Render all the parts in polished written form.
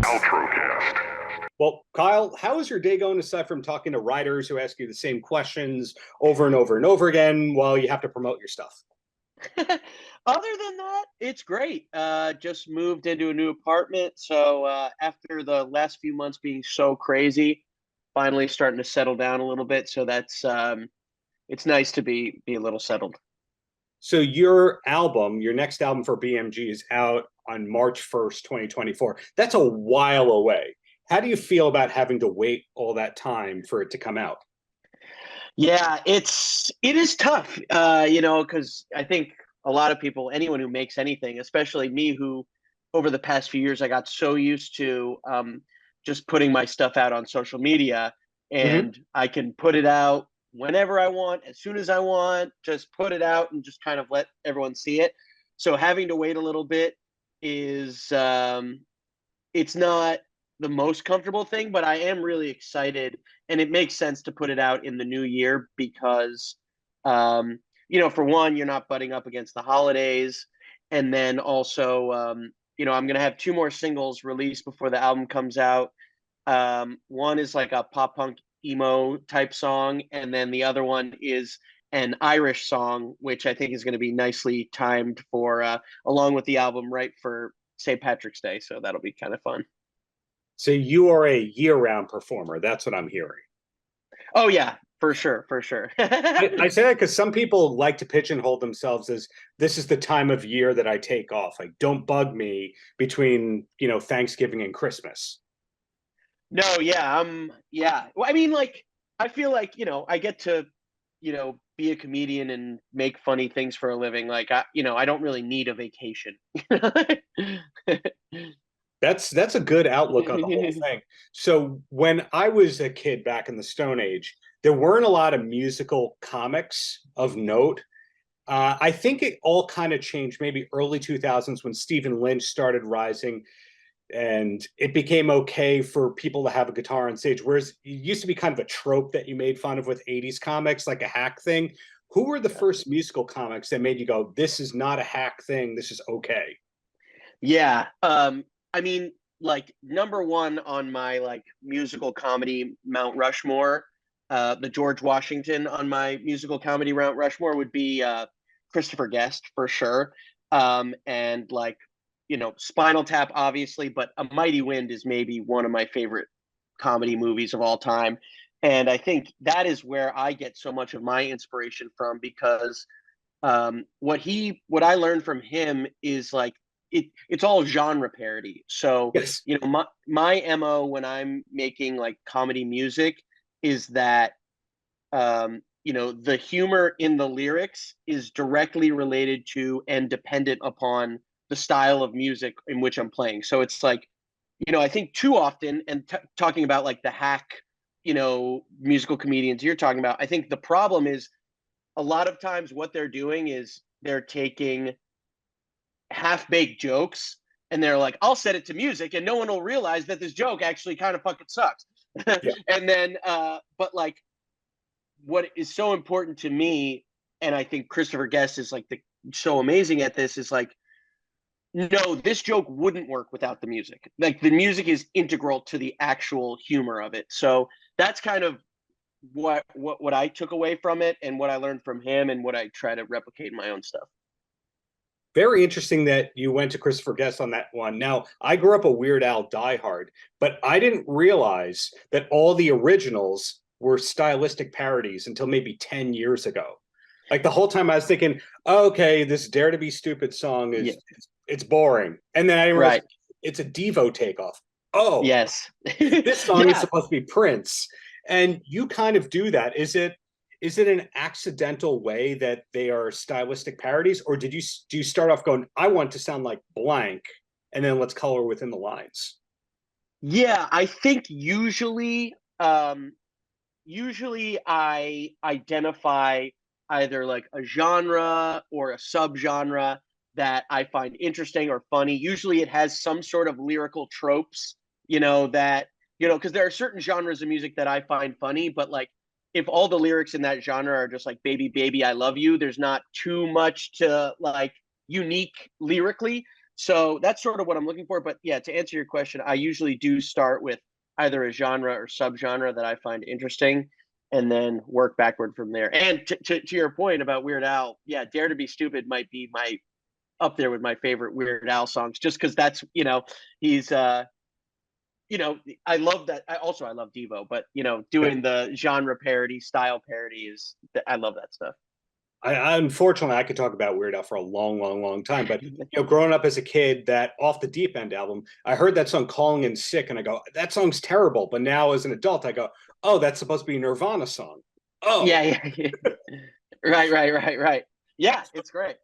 Paltrocast. Well, Kyle, how is your day going aside from talking to writers who ask you the same questions over and over and over again while you have to promote your stuff? Other than that, it's great. Just moved into a new apartment, so after the last few months being so crazy, finally starting to settle down a little bit. So that's it's nice to be a little settled. So your next album for BMG is out on March 1st, 2024. That's a while away. How do you feel about having to wait all that time for it to come out? Yeah, it is tough, because I think a lot of people, anyone who makes anything, especially me, who over the past few years I got so used to just putting my stuff out on social media, Mhm. and I can put it out whenever I want, as soon as I want, just put it out and just kind of let everyone see it. So having to wait a little bit is it's not the most comfortable thing, but I am really excited, and it makes sense to put it out in the new year because, for one, you're not butting up against the holidays, and then also, I'm gonna have two more singles released before the album comes out. One is like a pop punk emo type song, and then the other one is an Irish song, which I think is going to be nicely timed for along with the album right for St. Patrick's Day. So that'll be kind of fun. So you are a year-round performer. That's what I'm hearing. Oh yeah, for sure, for sure. I say that because some people like to pigeonhole themselves as this is the time of year that I take off. Like, don't bug me between, Thanksgiving and Christmas. No, yeah, yeah. Well, I mean, like, I feel like, I get to, be a comedian and make funny things for a living. Like, I don't really need a vacation. That's a good outlook on the whole thing. So when I was a kid back in the Stone Age, there weren't a lot of musical comics of note. I think it all kind of changed maybe early 2000s when Stephen Lynch started rising and it became okay for people to have a guitar on stage. Whereas it used to be kind of a trope that you made fun of with 80s comics, like a hack thing. Who were the first musical comics that made you go, this is not a hack thing, this is okay? Yeah. I mean, like number one on my like musical comedy Mount Rushmore, the George Washington on my musical comedy Mount Rushmore would be Christopher Guest for sure. And like, Spinal Tap, obviously, but A Mighty Wind is maybe one of my favorite comedy movies of all time. And I think that is where I get so much of my inspiration from because what I learned from him is like it's all genre parody. So Yes. my mo when I'm making like comedy music is that the humor in the lyrics is directly related to and dependent upon the style of music in which I'm playing. So it's like, I think too often, and talking about like the hack, musical comedians you're talking about, I think the problem is a lot of times what they're doing is they're taking half-baked jokes and they're like, I'll set it to music and no one will realize that this joke actually kind of fucking sucks. Yeah. And then but like what is so important to me, and I think Christopher Guest is like so amazing at this, is like, no, this joke wouldn't work without the music. Like the music is integral to the actual humor of it. So that's kind of what I took away from it and what I learned from him and what I try to replicate in my own stuff. Very interesting that you went to Christopher Guest on that one. Now, I grew up a Weird Al diehard, but I didn't realize that all the originals were stylistic parodies until maybe 10 years ago. Like the whole time I was thinking, oh, okay, this Dare to Be Stupid song is Yeah. it's boring. And then I realized Right. it's a Devo takeoff. Oh, Yes. this song is Yeah. supposed to be Prince. And you kind of do that. Is it an accidental way that they are stylistic parodies, or do you start off going, I want to sound like blank, and then let's color within the lines? Yeah, I think usually I identify either like a genre or a subgenre that I find interesting or funny. Usually it has some sort of lyrical tropes, that, because there are certain genres of music that I find funny, but like if all the lyrics in that genre are just like baby baby I love you, there's not too much to like unique lyrically. So that's sort of what I'm looking for. But yeah, to answer your question, I usually do start with either a genre or subgenre that I find interesting, and then work backward from there. And to your point about Weird Al, yeah, Dare to Be Stupid might be my up there with my favorite Weird Al songs, just because that's, he's I love that. I love Devo, but doing the genre parody, style parody I love that stuff. Unfortunately, I could talk about Weird Al for a long, long, long time. But growing up as a kid, that Off the Deep End album, I heard that song "Calling in Sick," and I go, "That song's terrible." But now, as an adult, I go, "Oh, that's supposed to be a Nirvana song." Oh, yeah. Right. Yeah, it's great.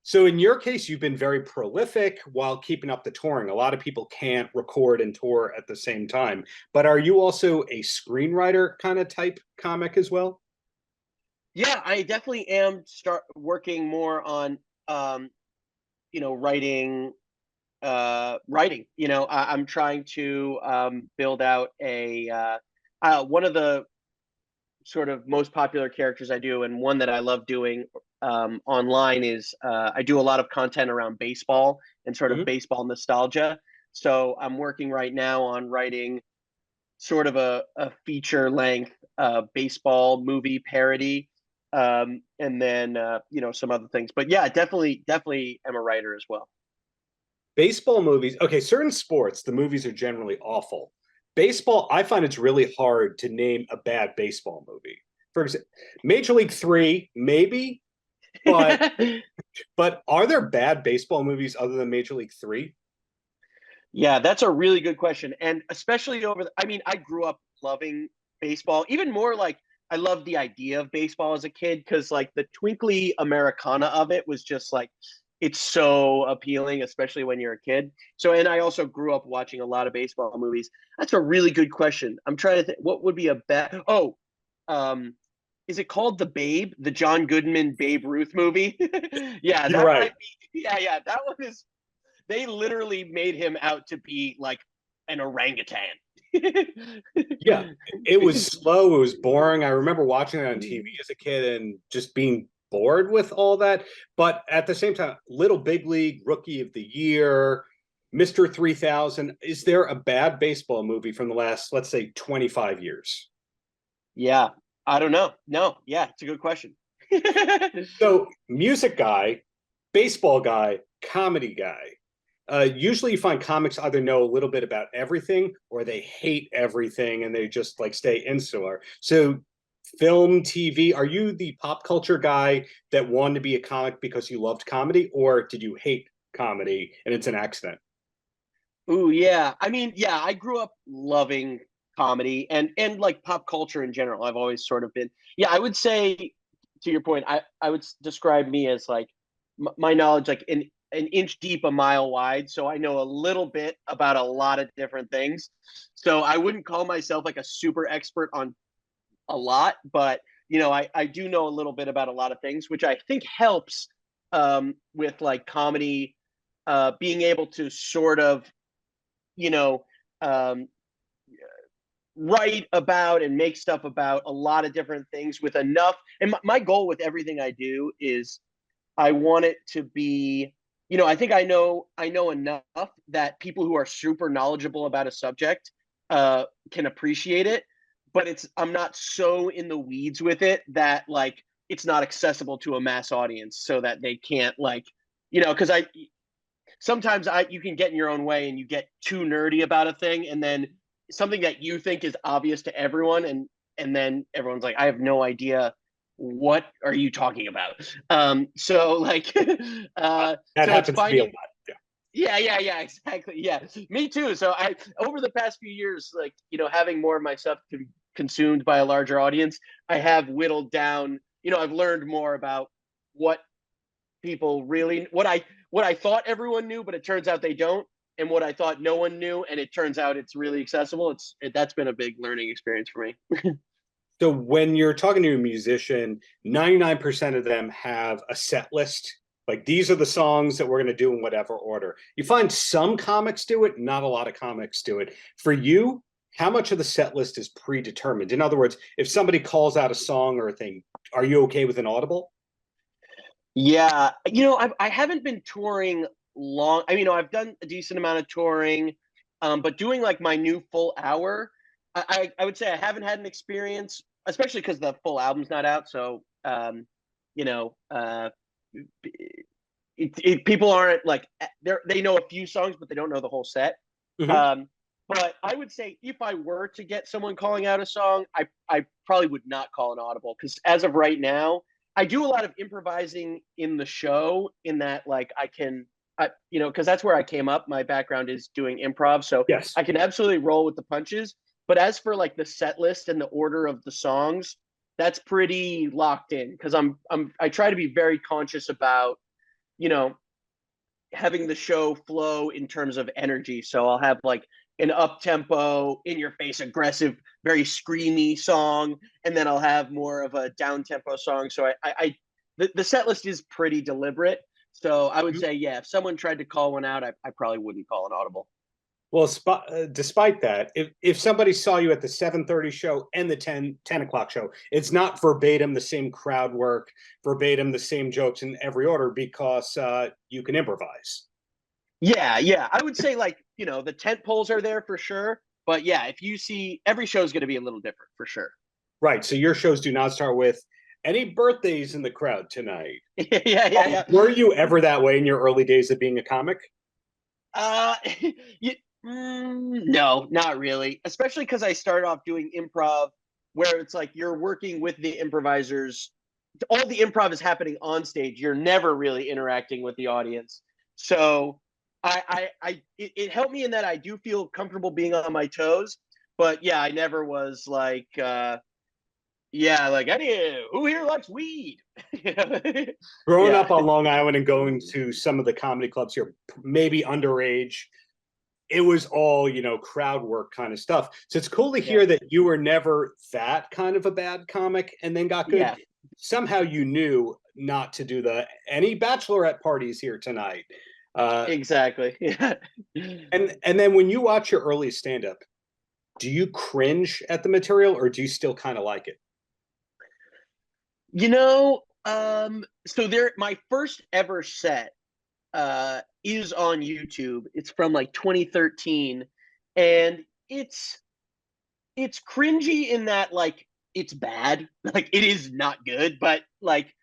So in your case, you've been very prolific while keeping up the touring. A lot of people can't record and tour at the same time. But are you also a screenwriter kind of type comic as well? Yeah, I definitely am working more on writing. I'm trying to build out one of the sort of most popular characters I do, and one that I love doing online is I do a lot of content around baseball and sort of baseball nostalgia. So I'm working right now on writing sort of a feature length baseball movie parody, and then some other things. But yeah, definitely am a writer as well. Baseball movies, okay, certain sports, the movies are generally awful. Baseball, I find it's really hard to name a bad baseball movie. For example, Major League 3, maybe, but but are there bad baseball movies other than Major League 3? Yeah, that's a really good question. And especially I grew up loving baseball, even more like I loved the idea of baseball as a kid, because like the twinkly Americana of it was just like, it's so appealing, especially when you're a kid. So, and I also grew up watching a lot of baseball movies. That's a really good question. I'm trying to think, what would be a bad, is it called The Babe, the John Goodman Babe Ruth movie? Yeah, You're right. yeah, that one is, they literally made him out to be like an orangutan. Yeah, it was slow. It was boring. I remember watching it on TV as a kid and just being bored with all that. But at the same time, Little Big League, Rookie of the Year, Mr. 3000. Is there a bad baseball movie from the last, let's say, 25 years? Yeah, I don't know. No, yeah, it's a good question. So, music guy, baseball guy, comedy guy. Usually you find comics either know a little bit about everything or they hate everything and they just like stay insular. So film, TV, are you the pop culture guy that wanted to be a comic because you loved comedy, or did you hate comedy and it's an accident? Ooh, yeah. I mean, yeah, I grew up loving comedy and like pop culture in general. I've always sort of been, yeah, I would say, to your point, I would describe me as like my knowledge like an inch deep, a mile wide. So I know a little bit about a lot of different things. So I wouldn't call myself like a super expert on a lot, but I do know a little bit about a lot of things, which I think helps with like comedy, being able to sort of, you know, um, write about and make stuff about a lot of different things with enough. And my goal with everything I do is I want it to be, I think I know enough that people who are super knowledgeable about a subject can appreciate it, but I'm not so in the weeds with it that like it's not accessible to a mass audience, so that they can't like, because sometimes you can get in your own way and you get too nerdy about a thing, and then something that you think is obvious to everyone, and then everyone's like, I have no idea what are you talking about. So like That so it's happens to be a finding, lot. yeah, exactly, yeah, me too. So I, over the past few years, like having more of my stuff consumed by a larger audience, I have whittled down, I've learned more about what people really, what I thought everyone knew, but it turns out they don't, and what I thought no one knew, and it turns out it's really accessible. That's been a big learning experience for me. So when you're talking to a musician, 99% of them have a set list. Like these are the songs that we're going to do in whatever order. You find some comics do it, not a lot of comics do it. For you, how much of the set list is predetermined? In other words, if somebody calls out a song or a thing, are you okay with an audible? Yeah, I haven't been touring long. I mean, I've done a decent amount of touring, but doing like my new full hour, I would say I haven't had an experience, especially because the full album's not out. So, you know, people aren't like they know a few songs, but they don't know the whole set. Mhm. But I would say if I were to get someone calling out a song, I probably would not call an audible, because as of right now, I do a lot of improvising in the show, in that like I can, you know, because that's where I came up. My background is doing improv, so Yes. I can absolutely roll with the punches. But as for like the set list and the order of the songs, that's pretty locked in, because I try to be very conscious about, you know, having the show flow in terms of energy. So I'll have like an up tempo, in your face, aggressive, very screamy song, and then I'll have more of a down tempo song. So the set list is pretty deliberate. So I would Mhm. say, yeah, if someone tried to call one out, I probably wouldn't call an audible. Well, despite that, if somebody saw you at the 7:30 show and the 10 o'clock show, it's not verbatim the same crowd work, verbatim the same jokes in every order, because you can improvise. Yeah, yeah. I would say, like, you know, the tent poles are there for sure. But yeah, if you see, every show is going to be a little different for sure. Right. So your shows do not start with any birthdays in the crowd tonight. Yeah, yeah, yeah. Were you ever that way in your early days of being a comic? Uh, you, no, not really. Especially because I started off doing improv, where it's like you're working with the improvisers. All the improv is happening on stage. You're never really interacting with the audience. So it helped me in that I do feel comfortable being on my toes. But yeah, I never was like, yeah, like, who here likes weed? Growing Yeah. up on Long Island and going to some of the comedy clubs here, maybe underage, it was all, crowd work kind of stuff. So it's cool to Yeah. hear that you were never that kind of a bad comic and then got good. Yeah. Somehow you knew not to do any bachelorette parties here tonight. Exactly. Yeah. And then when you watch your early stand up, do you cringe at the material or do you still kind of like it? You know, so there, my first ever set is on YouTube. It's from like 2013, and it's cringy in that, like, it's bad. Like, it is not good, but like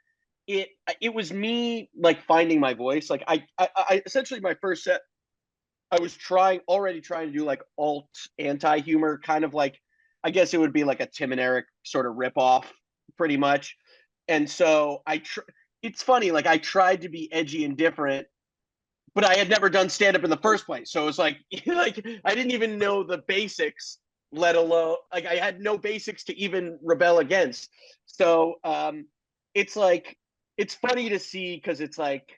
it was me like finding my voice. Like I essentially, my first set, I was already trying to do like alt anti humor, kind of like, I guess it would be like a Tim and Eric sort of rip off, pretty much. And so it's funny, like I tried to be edgy and different, but I had never done stand up in the first place. So it was like like I didn't even know the basics, let alone, like, I had no basics to even rebel against. So it's like, it's funny to see, because it's like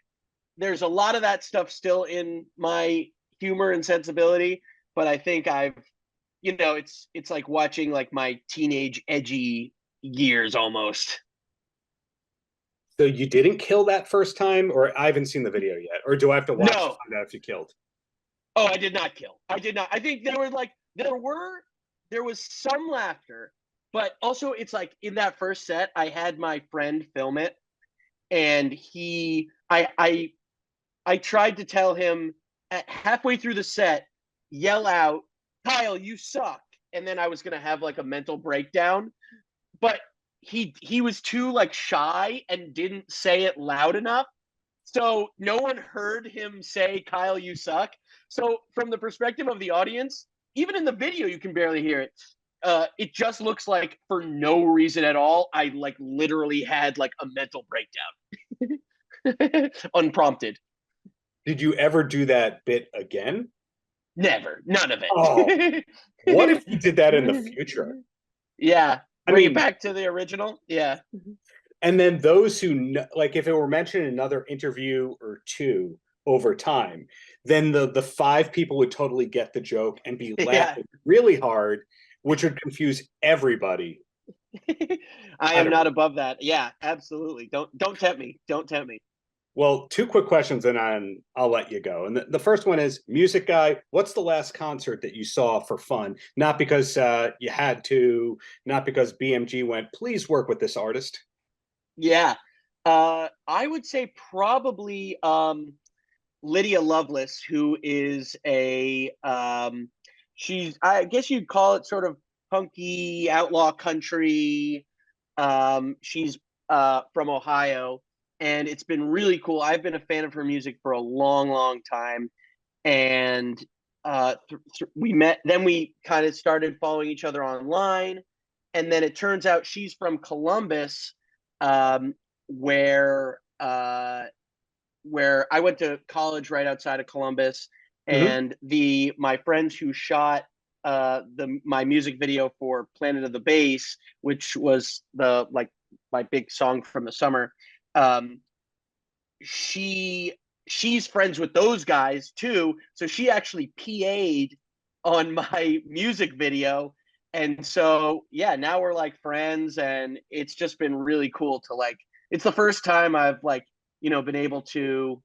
there's a lot of that stuff still in my humor and sensibility, but I think I've, it's like watching like my teenage edgy years almost. So you didn't kill that first time, or I haven't seen the video yet, or do I have to watch to No. find out if you killed? Oh, I did not kill. I did not. I think there was some laughter, but also it's like in that first set, I had my friend film it, and I tried to tell him at halfway through the set, yell out, "Kyle, you suck," and then I was gonna have like a mental breakdown, but he was too like shy and didn't say it loud enough, so no one heard him say, "Kyle, you suck." So from the perspective of the audience, even in the video, you can barely hear it. It just looks like, for no reason at all, I like literally had like a mental breakdown, unprompted. Did you ever do that bit again? Never, none of Oh, what if it. you did that in the future? Yeah, I bring it mean, back to the original. Yeah, and then those who like, if it were mentioned in another interview or two over time, then the five people would totally get the joke and be yeah. laughing really hard, which would confuse everybody. I I am don't not know. above that. Yeah, absolutely. Don't tempt me. Don't tempt me. Well, two quick questions and I'll let you go. And the first one is, music guy, what's the last concert that you saw for fun? Not because you had to, not because BMG went, please work with this artist. Yeah. I would say probably Lydia Lovelace, who is she's, I guess you'd call it sort of punky outlaw country. She's from Ohio, and it's been really cool. I've been a fan of her music for a long, long time, and we met. Then we kind of started following each other online, and then it turns out she's from Columbus, where where I went to college right outside of Columbus, Hmm. and my friends who shot my music video for Planet of the Bass, which was my big song from the summer. Um, she's friends with those guys too, so she actually PA'd on my music video, and so yeah, now we're like friends, and it's just been really cool to like. It's the first time I've like been able to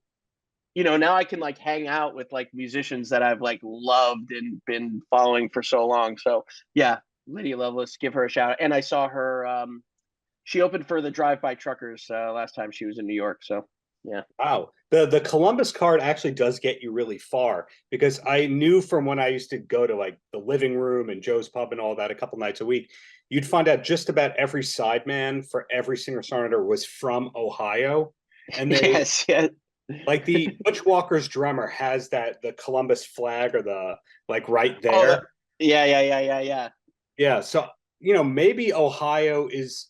now I can like hang out with like musicians that I've like loved and been following for so long. So yeah, Lydia Lovelace, give her a shout out. And I saw her. She opened for the Drive By Truckers last time she was in New York. So yeah. Wow. The Columbus card actually does get you really far because I knew from when I used to go to like the living room and Joe's Pub and all that a couple nights a week, you'd find out just about every sideman for every singer-songwriter was from Ohio. And they Yes. Yeah. like the Butch Walker's drummer has the Columbus flag or the like right Oh, there. yeah, yeah, yeah, yeah, yeah. Yeah. So, maybe Ohio is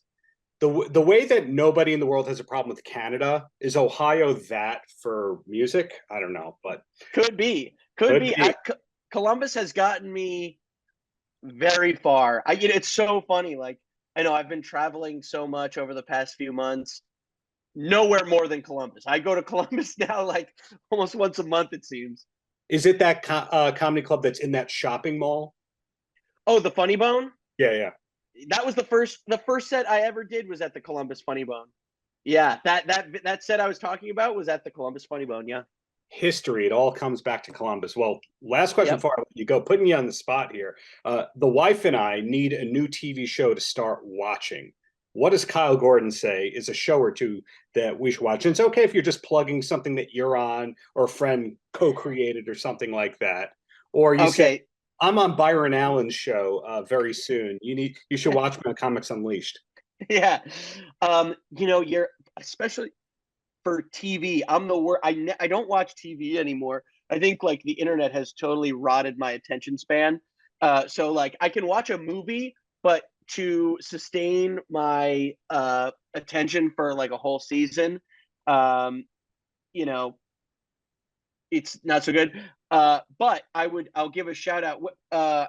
the way that nobody in the world has a problem with Canada. Is Ohio that for music? I don't know, but Could be. Could could be. be. Columbus has gotten me very far. It's so funny. Like I know I've been traveling so much over the past few months. Nowhere more than Columbus. I go to Columbus now like almost once a month, it seems. Is it that comedy club that's in that shopping mall? Oh, the Funny Bone? Yeah, yeah. That was the first set I ever did was at the Columbus Funny Bone. Yeah, that set I was talking about was at the Columbus Funny Bone. Yeah. History. It all comes back to Columbus. Well, last question Yep. before I let you go, putting you on the spot here. The wife and I need a new TV show to start watching. What does Kyle Gordon say is a show or two that we should watch? And it's okay if you're just plugging something that you're on or a friend co-created or something like that. Or you say, Okay. I'm on Byron Allen's show very soon. You should watch me on Comics Unleashed. Yeah. You're especially for TV. I'm the worst. I don't watch TV anymore. I think like the internet has totally rotted my attention span. So like I can watch a movie, but to sustain my attention for like a whole season, um, you know, it's not so good. But I'll give a shout out.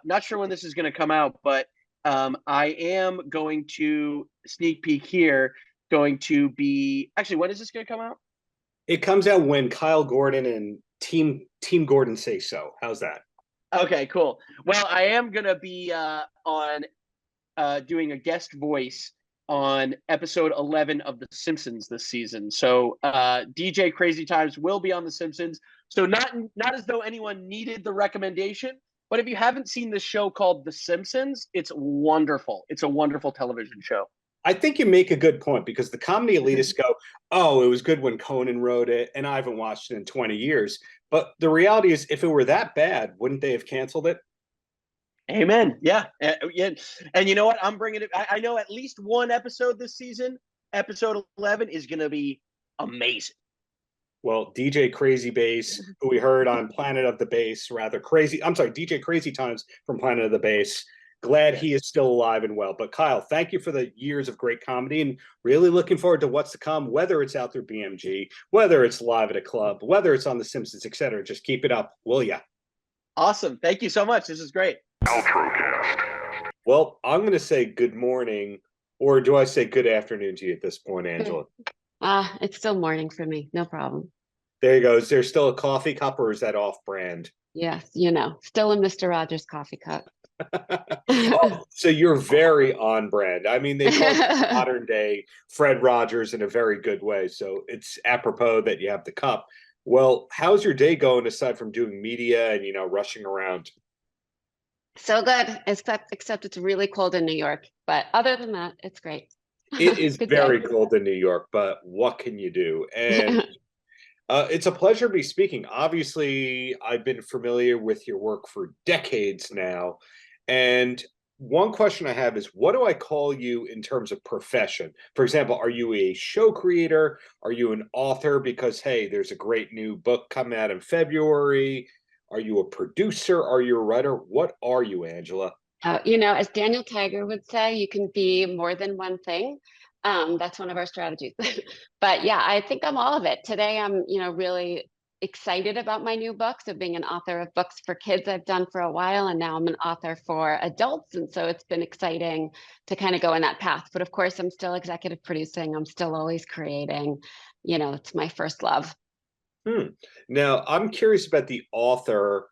Not sure when this is going to come out, but I am going to sneak peek here. Going to be actually, when is this going to come out? It comes out when Kyle Gordon and Team Gordon say so. How's that? Okay, cool. Well, I am gonna be on doing a guest voice on episode 11 of The Simpsons this season. So DJ Crazy Times will be on The Simpsons. So not as though anyone needed the recommendation, but if you haven't seen this show called The Simpsons, it's wonderful. It's a wonderful television show. I think you make a good point because the comedy elitists go, "Oh, it was good when Conan wrote it, and I haven't watched it in 20 years." But the reality is, if it were that bad, wouldn't they have canceled it? Amen. Yeah. Yeah. And you know what? I'm bringing it. I know at least one episode this season, episode 11, is going to be amazing. Well, DJ Crazy Bass, who we heard on Planet of the Bass, rather crazy. I'm sorry, DJ Crazy Times from Planet of the Bass. Glad he Yes. is still alive and well. But Kyle, thank you for the years of great comedy and really looking forward to what's to come, whether it's out through BMG, whether it's live at a club, whether it's on The Simpsons, etc. Just keep it up, will ya? Awesome. Thank you so much. This is great. Paltrocast. Well, I'm going to say good morning, or do I say good afternoon to you at this point, Angela? It's still morning for me. No problem. There you go. Is there still a coffee cup or is that off brand? Yes, still a Mr. Rogers coffee cup. Oh, so you're very on brand. I mean, they call it modern day Fred Rogers in a very good way. So it's apropos that you have the cup. Well, how's your day going aside from doing media and, rushing around? So good, except it's really cold in New York. But other than that, it's great. It is Good very day. cold in New York, but what can you do? And It's a pleasure to be speaking. Obviously, I've been familiar with your work for decades now. And one question I have is, what do I call you in terms of profession? For example, are you a show creator? Are you an author? Because, hey, there's a great new book coming out in February. Are you a producer? Are you a writer? What are you, Angela? As Daniel Tiger would say, you can be more than one thing. That's one of our strategies. But yeah, I think I'm all of it. Today, I'm, really excited about my new book. So being an author of books for kids, I've done for a while, and now I'm an author for adults. And so it's been exciting to kind of go in that path. But of course, I'm still executive producing. I'm still always creating. It's my first love. Now, I'm curious about the author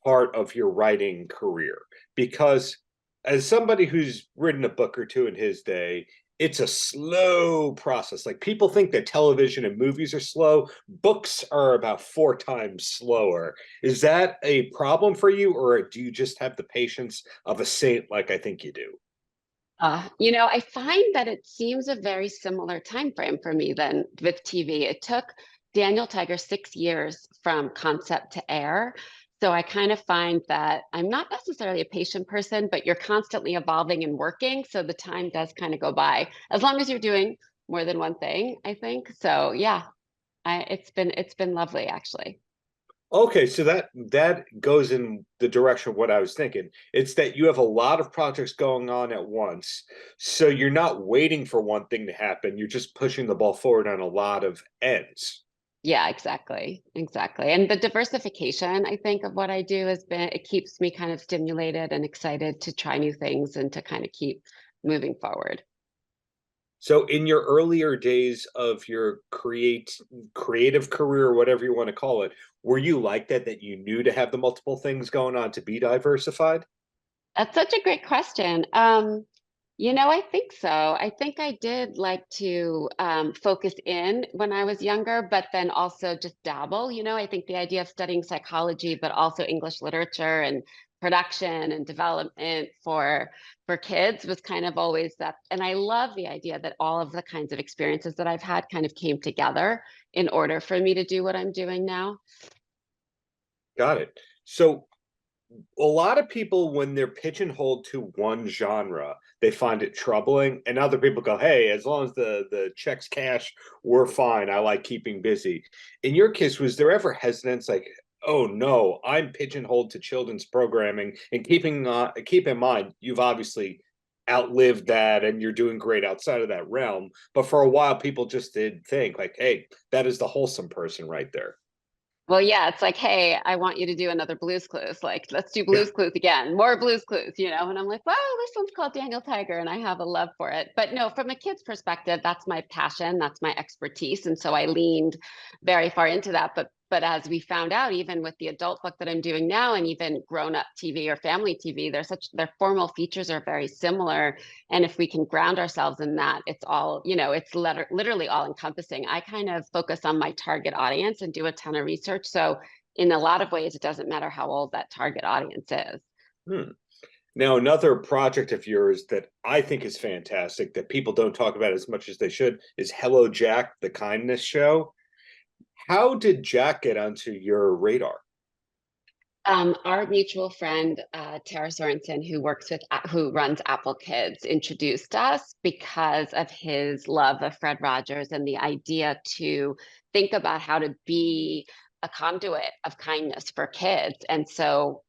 part of your writing career, because as somebody who's written a book or two in his day, it's a slow process. Like, people think that television and movies are slow. Books are about 4 times slower. Is that a problem for you, or do you just have the patience of a saint like I think you do? I find that it seems a very similar time frame for me than with TV. It took Daniel Tiger 6 years from concept to air. So I kind of find that I'm not necessarily a patient person, but you're constantly evolving and working. So the time does kind of go by as long as you're doing more than one thing, I think. So yeah, it's been lovely actually. Okay, so that goes in the direction of what I was thinking. It's that you have a lot of projects going on at once, so you're not waiting for one thing to happen. You're just pushing the ball forward on a lot of ends. Yeah, exactly. Exactly. And the diversification, I think, of what I do it keeps me kind of stimulated and excited to try new things and to kind of keep moving forward. So in your earlier days of your creative career, or whatever you want to call it, were you like that you knew to have the multiple things going on to be diversified? That's such a great question. I think so. I think I did like to focus in when I was younger, but then also just dabble. I think the idea of studying psychology, but also English literature and production and development for kids was kind of always that. And I love the idea that all of the kinds of experiences that I've had kind of came together in order for me to do what I'm doing now. Got it. So a lot of people, when they're pigeonholed to one genre, they find it troubling, and other people go, hey, as long as the checks cash, we're fine. I like keeping busy. In your case, was there ever hesitance, like, oh no, I'm pigeonholed to children's programming? And keep in mind, you've obviously outlived that and you're doing great outside of that realm, but for a while people just did think like, hey, that is the wholesome person right there. Well, yeah, it's like, hey, I want you to do another Blues Clues. Like, let's do Blues Clues again, more Blues Clues. And I'm like, well, this one's called Daniel Tiger, and I have a love for it. But no, from a kid's perspective, that's my passion, that's my expertise, and so I leaned very far into that. But as we found out, even with the adult book that I'm doing now, and even grown-up TV or family TV, their formal features are very similar. And if we can ground ourselves in that, it's all, it's literally all encompassing. I kind of focus on my target audience and do a ton of research. So in a lot of ways, it doesn't matter how old that target audience is. Hmm. Now, another project of yours that I think is fantastic that people don't talk about as much as they should is Hello Jack, the Kindness Show. How did Jack get onto your radar? Our mutual friend, Tara Sorensen, who runs Apple Kids, introduced us because of his love of Fred Rogers and the idea to think about how to be a conduit of kindness for kids. And so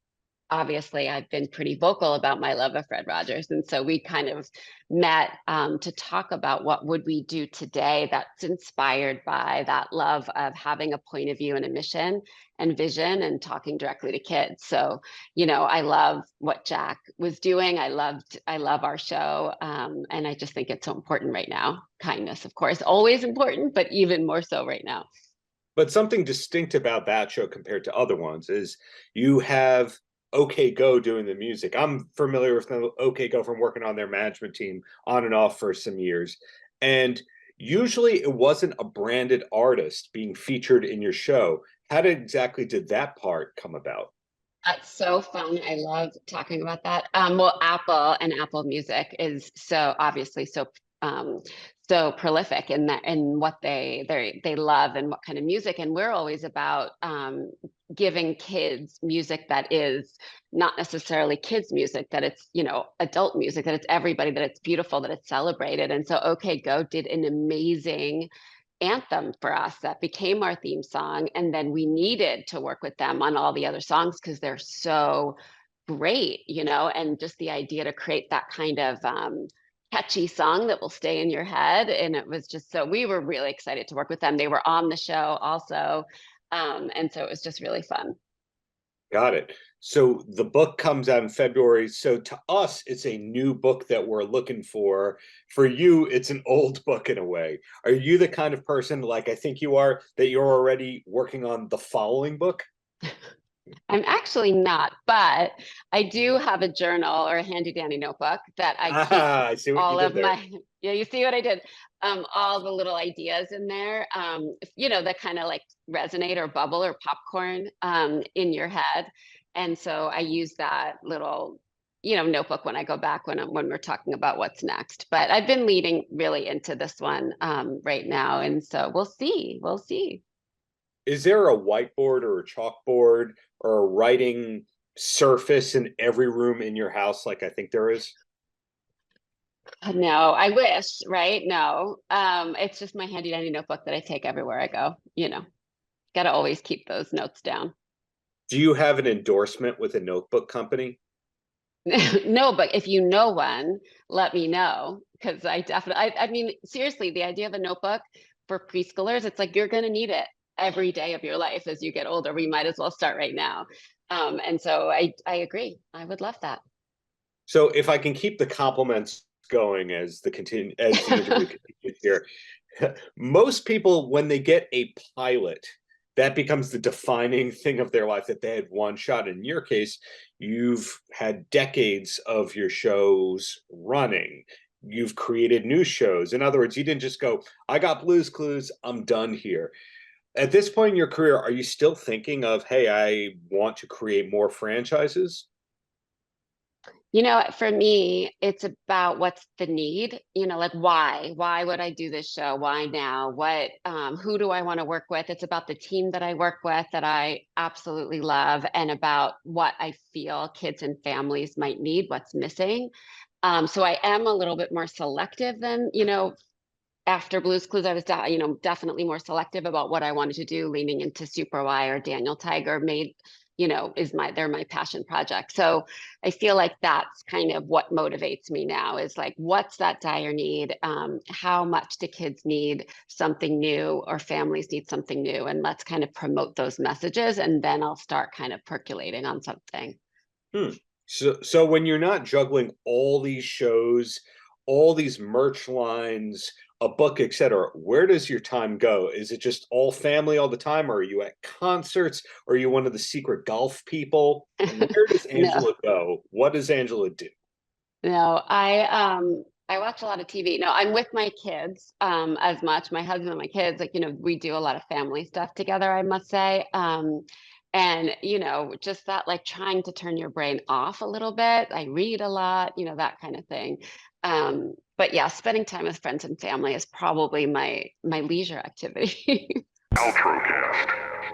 obviously I've been pretty vocal about my love of Fred Rogers. And so we kind of met to talk about what would we do today that's inspired by that love of having a point of view and a mission and vision and talking directly to kids. So, I love what Jack was doing. I love our show. And I just think it's so important right now. Kindness, of course, always important, but even more so right now. But something distinct about that show compared to other ones is you have OK Go doing the music. I'm familiar with OK Go from working on their management team on and off for some years. And usually it wasn't a branded artist being featured in your show. Exactly did that part come about? That's so fun. I love talking about that. Well, Apple and Apple Music is so obviously so so prolific in that, in what they love and what kind of music. And we're always about giving kids music that is not necessarily kids music, that it's, you know, adult music, that it's everybody, that it's beautiful, that it's celebrated. And so OK Go did an amazing anthem for us that became our theme song. And then we needed to work with them on all the other songs because they're so great, you know, and just the idea to create that kind of catchy song that will stay in your head. And it was just, so we were really excited to work with them. They were on the show also. And so it was just really fun. Got it. So the book comes out in February. So to us, it's a new book that we're looking for. For you, it's an old book in a way. Are you the kind of person, like I think you are, that you're already working on the following book? I'm actually not, but I do have a journal or a handy dandy notebook that I keep I see what all you did of there. my, yeah, you see what I did? All the little ideas in there, you know, that kind of like resonate or bubble or popcorn in your head. And so I use that little, you know, notebook when I go back when we're talking about what's next. But I've been leading really into this one right now. And so we'll see. We'll see. Is there a whiteboard or a chalkboard or a writing surface in every room in your house like I think there is? No, I wish, right? No. It's just my handy dandy notebook that I take everywhere I go, you know. Got to always keep those notes down. Do you have an endorsement with a notebook company? No, but if you know one, let me know, because I definitely, I mean, seriously, the idea of a notebook for preschoolers, it's like you're going to need it every day of your life as you get older. We might as well start right now. And so I agree. I would love that. So if I can keep the compliments going as the interview continues here, most people, when they get a pilot, that becomes the defining thing of their life, that they had one shot. In your case, you've had decades of your shows running. You've created new shows. In other words, you didn't just go, I got Blue's Clues, I'm done here. At this point in your career, are you still thinking of, hey, I want to create more franchises? You know, for me, it's about what's the need, you know, like why would I do this show? Why now? What, who do I want to work with? It's about the team that I work with that I absolutely love, and about what I feel kids and families might need, what's missing. So I am a little bit more selective than, you know, after Blue's Clues, I was, you know, definitely more selective about what I wanted to do, leaning into Super Y or Daniel Tiger made, you know, they're my passion project. So I feel like that's kind of what motivates me now, is like, what's that dire need? How much do kids need something new, or families need something new? And let's kind of promote those messages. And then I'll start kind of percolating on something. So when you're not juggling all these shows, all these merch lines, a book, etc., where does your time go? Is it just all family all the time, or are you at concerts, or are you one of the secret golf people? Where does No. Angela go? What does Angela do? No, I watch a lot of TV. No, I'm with my kids as much. My husband and my kids, like, you know, we do a lot of family stuff together, I must say. And, you know, just that, like, trying to turn your brain off a little bit. I read a lot, you know, that kind of thing. But yeah, spending time with friends and family is probably my leisure activity. Paltrocast.